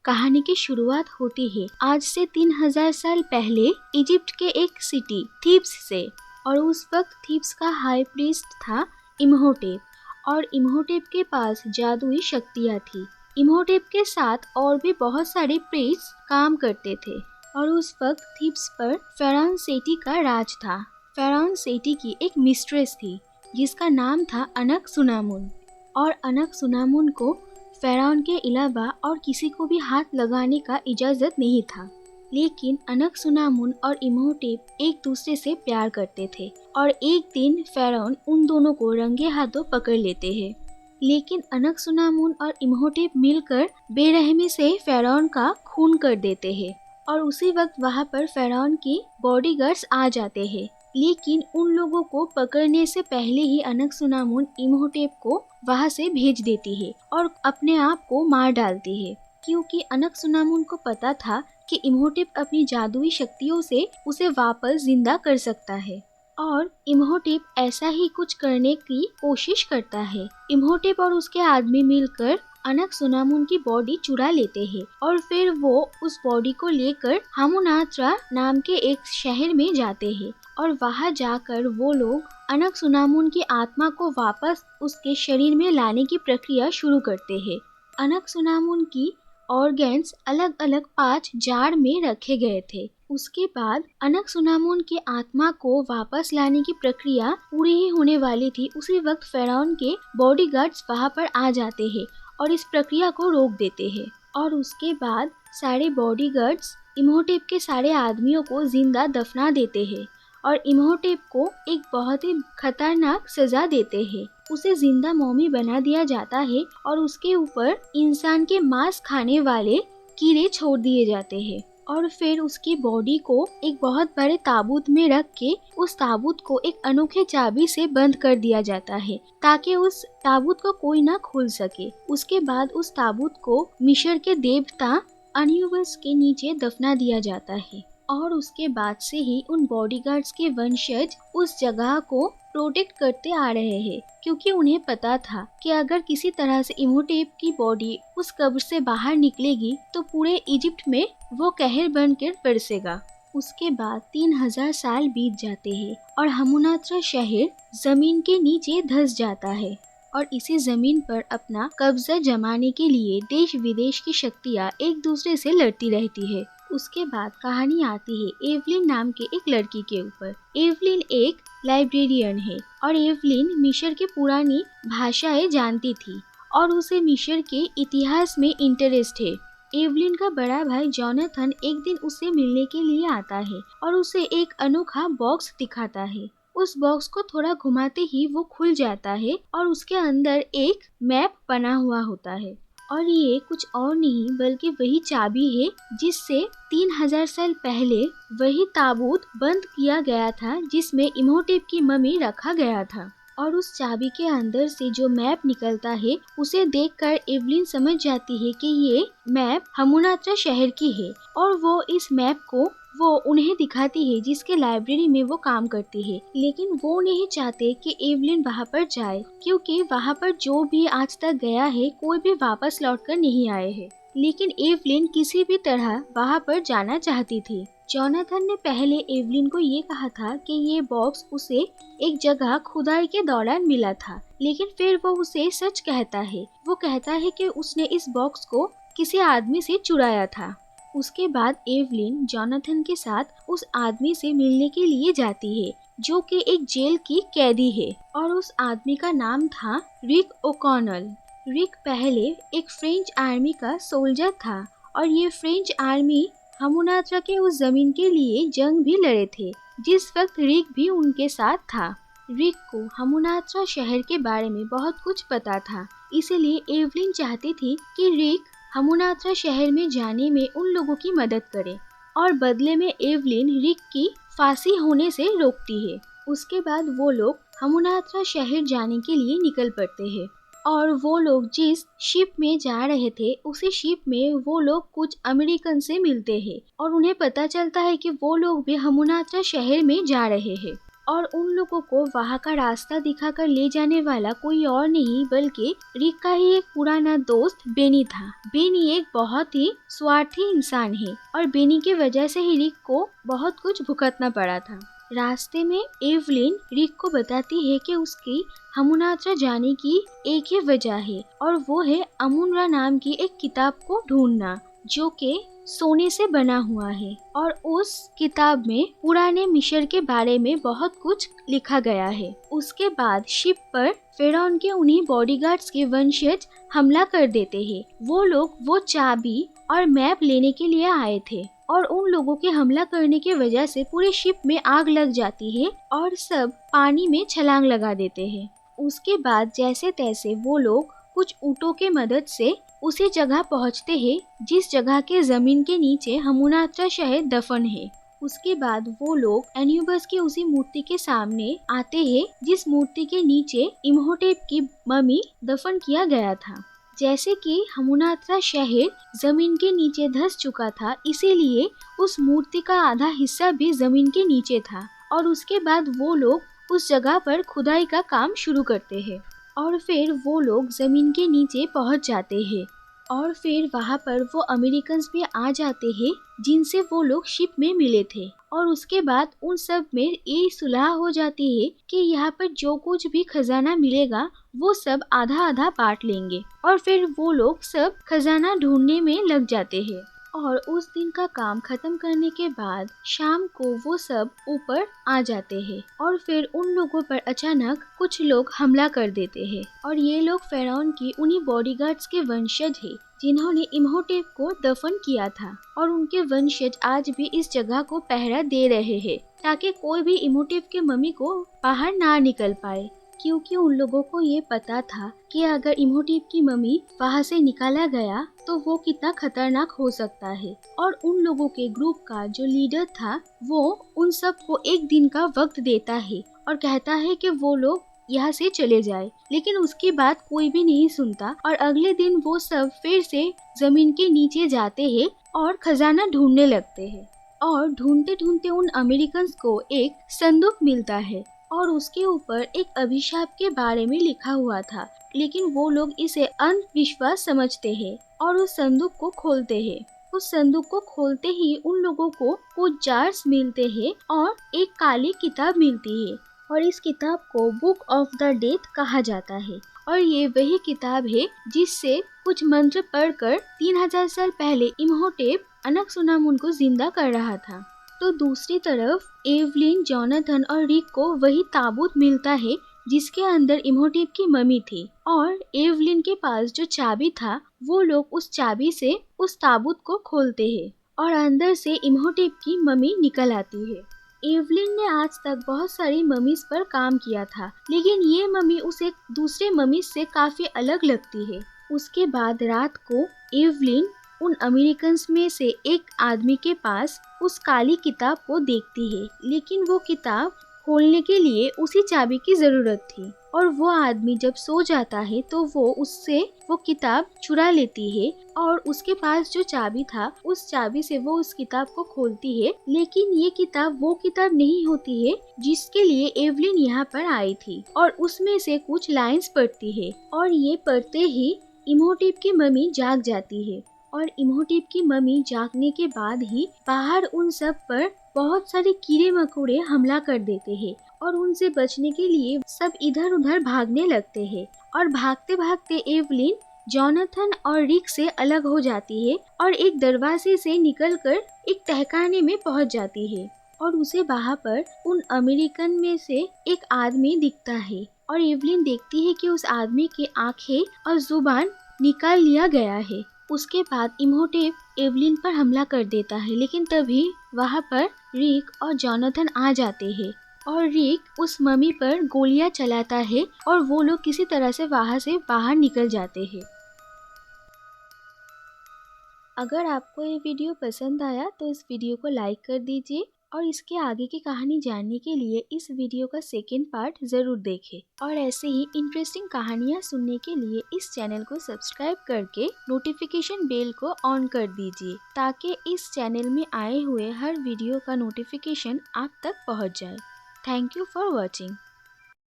कहानी की शुरुआत होती है आज से 3000 साल पहले इजिप्ट के एक सिटी थीब्स से। और उस वक्त थीब्स का हाई प्रीस्ट था इम्होटेप, और इम्होटेप के पास जादुई शक्तियाँ थी। इम्होटेप के साथ और भी बहुत सारे प्रीस्ट काम करते थे। और उस वक्त थीब्स पर फेराउन सेटी का राज था। फेराउन सेटी की एक मिस्ट्रेस थी जिसका नाम था अनक-सुनामुन। और अनक-सुनामुन को फेराउन के अलावा और किसी को भी हाथ लगाने का इजाज़त नहीं था। लेकिन अनक-सुनामुन और इम्होटेप एक दूसरे से प्यार करते थे और एक दिन फेराउन उन दोनों को रंगे हाथों पकड़ लेते हैं। लेकिन अनक-सुनामुन और इम्होटेप मिलकर बेरहमी से फेराउन का खून कर देते हैं। और उसी वक्त वहाँ पर फेराउन के बॉडीगार्ड्स आ जाते हैं। लेकिन उन लोगों को पकड़ने से पहले ही अनक-सुनामुन इम्होटेप को वहाँ से भेज देती है और अपने आप को मार डालती है, क्योंकि अनक-सुनामुन को पता था कि इम्होटेप अपनी जादुई शक्तियों से उसे वापस जिंदा कर सकता है। और इम्होटेप ऐसा ही कुछ करने की कोशिश करता है। इम्होटेप और उसके आदमी मिलकर अनक-सुनामुन की बॉडी चुरा लेते हैं और फिर वो उस बॉडी को लेकर हामुनात्रा नाम के एक शहर में जाते हैं। और वहाँ जाकर वो लोग अनक-सुनामुन की आत्मा को वापस उसके शरीर में लाने की प्रक्रिया शुरू करते हैं। अनक-सुनामुन की ऑर्गन्स अलग अलग 5 जार में रखे गए थे। उसके बाद अनक-सुनामुन की आत्मा को वापस लाने की प्रक्रिया पूरी ही होने वाली थी। उसी वक्त फेराउन के बॉडीगार्ड्स वहाँ पर आ जाते हैं और इस प्रक्रिया को रोक देते हैं। और उसके बाद सारे बॉडीगार्ड्स इम्होटेप के सारे आदमियों को जिंदा दफना देते हैं और इम्होटेप को एक बहुत ही खतरनाक सजा देते हैं। उसे जिंदा मौमी बना दिया जाता है और उसके ऊपर इंसान के मांस खाने वाले कीड़े छोड़ दिए जाते हैं। और फिर उसकी बॉडी को एक बहुत बड़े ताबूत में रख के उस ताबूत को एक अनोखे चाबी से बंद कर दिया जाता है ताकि उस ताबूत को कोई ना खोल सके। उसके बाद उस ताबूत को मिस्र के देवता अन्यूबस के नीचे दफना दिया जाता है। और उसके बाद से ही उन बॉडीगार्ड्स के वंशज उस जगह को प्रोटेक्ट करते आ रहे हैं, क्योंकि उन्हें पता था कि अगर किसी तरह से इम्होटेप की बॉडी उस कब्र से बाहर निकलेगी तो पूरे इजिप्ट में वो कहर बनकर बरसेगा। उसके बाद 3000 साल बीत जाते हैं और हामुनात्रा शहर जमीन के नीचे धंस जाता है। और इसी जमीन पर अपना कब्जा जमाने के लिए देश विदेश की शक्तियाँ एक दूसरे से लड़ती रहती है। उसके बाद कहानी आती है एवलिन नाम के एक लड़की के ऊपर। एवलिन एक लाइब्रेरियन है और एवलिन मिस्र की पुरानी भाषाएं जानती थी और उसे मिस्र के इतिहास में इंटरेस्ट है। एवलिन का बड़ा भाई जोनाथन एक दिन उससे मिलने के लिए आता है और उसे एक अनोखा बॉक्स दिखाता है। उस बॉक्स को थोड़ा घुमाते ही वो खुल जाता है और उसके अंदर एक मैप बना हुआ होता है। और ये कुछ और नहीं बल्कि वही चाबी है जिससे 3000 साल पहले वही ताबूत बंद किया गया था जिसमें इम्होटेप की मम्मी रखा गया था। और उस चाबी के अंदर से जो मैप निकलता है उसे देखकर एवलिन समझ जाती है कि ये मैप हामुनात्रा शहर की है। और वो इस मैप को वो उन्हें दिखाती है जिसके लाइब्रेरी में वो काम करती है। लेकिन वो नहीं चाहते कि एवलिन वहाँ पर जाए, क्योंकि वहाँ पर जो भी आज तक गया है कोई भी वापस लौटकर नहीं आए हैं। लेकिन एवलिन किसी भी तरह वहाँ पर जाना चाहती थी। जोनाथन ने पहले एवलिन को ये कहा था कि ये बॉक्स उसे एक जगह खुदाई के दौरान मिला था, लेकिन फिर वो उसे सच कहता है। वो कहता है कि उसने इस बॉक्स को किसी आदमी से चुराया था। उसके बाद एवलिन जोनाथन के साथ उस आदमी से मिलने के लिए जाती है जो कि एक जेल की कैदी है और उस आदमी का नाम था रिक ओकॉनल। रिक पहले एक फ्रेंच आर्मी का सोल्जर था और ये फ्रेंच आर्मी हामुनात्रा के उस जमीन के लिए जंग भी लड़े थे जिस वक्त रिक भी उनके साथ था। रिक को हामुनात्रा शहर के बारे में बहुत कुछ पता था, इसलिए एवलिन चाहती थी कि रिक हामुनात्रा शहर में जाने में उन लोगों की मदद करे और बदले में एवलिन रिक की फांसी होने से रोकती है। उसके बाद वो लोग हामुनात्रा शहर जाने के लिए निकल पड़ते हैं और वो लोग जिस शिप में जा रहे थे उसी शिप में वो लोग कुछ अमेरिकन से मिलते हैं और उन्हें पता चलता है कि वो लोग भी हामुनात्रा शहर में जा रहे हैं। और उन लोगों को वहाँ का रास्ता दिखाकर ले जाने वाला कोई और नहीं बल्कि रिक का ही एक पुराना दोस्त बेनी था। बेनी एक बहुत ही स्वार्थी इंसान है और बेनी की वजह से ही रिक को बहुत कुछ भुगतना पड़ा था। रास्ते में एवलिन रिक को बताती है कि उसकी हमुनात्रा जाने की एक ही वजह है और वो है अमुनरा नाम की एक किताब को ढूंढना जो कि सोने से बना हुआ है और उस किताब में पुराने मिस्र के बारे में बहुत कुछ लिखा गया है। उसके बाद शिप पर फिरौन के उन्हीं बॉडीगार्ड्स के वंशज हमला कर देते हैं। वो लोग वो चाबी और मैप लेने के लिए आए थे और उन लोगों के हमला करने की वजह से पूरे शिप में आग लग जाती है और सब पानी में छलांग लगा देते हैं। उसके बाद जैसे तैसे वो लोग कुछ ऊँटों के मदद से उसी जगह पहुंचते हैं जिस जगह के जमीन के नीचे हमुनात्रा शहर दफन है। उसके बाद वो लोग एन्यूबस की उसी मूर्ति के सामने आते हैं जिस मूर्ति के नीचे इम्होटेप की मम्मी दफन किया गया था। जैसे कि हमुनात्रा शहर जमीन के नीचे धंस चुका था, इसीलिए उस मूर्ति का आधा हिस्सा भी जमीन के नीचे था और उसके बाद वो लोग उस जगह पर खुदाई का काम शुरू करते हैं और फिर वो लोग जमीन के नीचे पहुंच जाते हैं और फिर वहाँ पर वो अमेरिकन भी आ जाते हैं जिनसे वो लोग शिप में मिले थे और उसके बाद उन सब में ये सुलह हो जाती है कि यहाँ पर जो कुछ भी खजाना मिलेगा वो सब आधा आधा बांट लेंगे और फिर वो लोग सब खजाना ढूंढने में लग जाते हैं। और उस दिन का काम खत्म करने के बाद शाम को वो सब ऊपर आ जाते हैं और फिर उन लोगों पर अचानक कुछ लोग हमला कर देते हैं और ये लोग फिरौन की उन्हीं बॉडीगार्ड्स के वंशज हैं जिन्होंने इम्होटेप को दफन किया था और उनके वंशज आज भी इस जगह को पहरा दे रहे हैं ताकि कोई भी इम्होटेप के मम्मी को बाहर ना निकल पाए, क्योंकि उन लोगों को ये पता था कि अगर इम्होटेप की मम्मी वहाँ से निकाला गया तो वो कितना खतरनाक हो सकता है। और उन लोगों के ग्रुप का जो लीडर था वो उन सब को एक दिन का वक्त देता है और कहता है कि वो लोग यहाँ से चले जाए, लेकिन उसकी बात कोई भी नहीं सुनता और अगले दिन वो सब फिर से जमीन के नीचे जाते हैं और खजाना ढूंढने लगते हैं और ढूंढते ढूंढते उन अमेरिकन को एक संदूक मिलता है और उसके ऊपर एक अभिशाप के बारे में लिखा हुआ था, लेकिन वो लोग इसे अंधविश्वास समझते हैं और उस संदूक को खोलते हैं। उस संदूक को खोलते ही उन लोगों को कुछ जार्स मिलते हैं और एक काली किताब मिलती है और इस किताब को बुक ऑफ द डेथ कहा जाता है और ये वही किताब है जिससे कुछ मंत्र पढ़कर 3000 साल पहले इम्होटेप अनकसुनामुन को जिंदा कर रहा था। तो दूसरी तरफ एवलिन, जोनाथन और रिक को वही ताबूत मिलता है जिसके अंदर इम्होटेप की मम्मी थी और एवलिन के पास जो चाबी था वो लोग उस चाबी से उस ताबूत को खोलते हैं और अंदर से इम्होटेप की मम्मी निकल आती है। एवलिन ने आज तक बहुत सारी मम्मीज पर काम किया था, लेकिन ये मम्मी उसे दूसरे मम्मी से काफी अलग लगती है। उसके बाद रात को एवलिन उन अमेरिकन में से एक आदमी के पास उस काली किताब को देखती है, लेकिन वो किताब खोलने के लिए उसी चाबी की जरूरत थी और वो आदमी जब सो जाता है तो वो उससे वो किताब चुरा लेती है और उसके पास जो चाबी था उस चाबी से वो उस किताब को खोलती है, लेकिन ये किताब वो किताब नहीं होती है जिसके लिए एवलिन यहाँ पर आई थी और उसमें से कुछ लाइंस पढ़ती है और ये पढ़ते ही इम्होटेप की मम्मी जाग जाती है और इम्होटेप की मम्मी जागने के बाद ही बाहर उन सब पर बहुत सारे कीड़े मकोड़े हमला कर देते हैं और उनसे बचने के लिए सब इधर उधर भागने लगते हैं और भागते भागते एवलिन जोनाथन और रिक से अलग हो जाती है और एक दरवाजे से निकलकर एक तहखाने में पहुंच जाती है और उसे वहाँ पर उन अमेरिकन में से एक आदमी दिखता है और एवलिन देखती है कि उस आदमी की आंखें और जुबान निकाल लिया गया है। उसके बाद इम्होटेप एवलिन पर हमला कर देता है, लेकिन तभी वहाँ पर रिक और जोनाथन आ जाते हैं और रिक उस मम्मी पर गोलियां चलाता है और वो लोग किसी तरह से वहाँ से बाहर निकल जाते हैं। अगर आपको ये वीडियो पसंद आया तो इस वीडियो को लाइक कर दीजिए और इसके आगे की कहानी जानने के लिए इस वीडियो का सेकेंड पार्ट ज़रूर देखें और ऐसे ही इंटरेस्टिंग कहानियाँ सुनने के लिए इस चैनल को सब्सक्राइब करके नोटिफिकेशन बेल को ऑन कर दीजिए ताकि इस चैनल में आए हुए हर वीडियो का नोटिफिकेशन आप तक पहुँच जाए। Thank you for watching.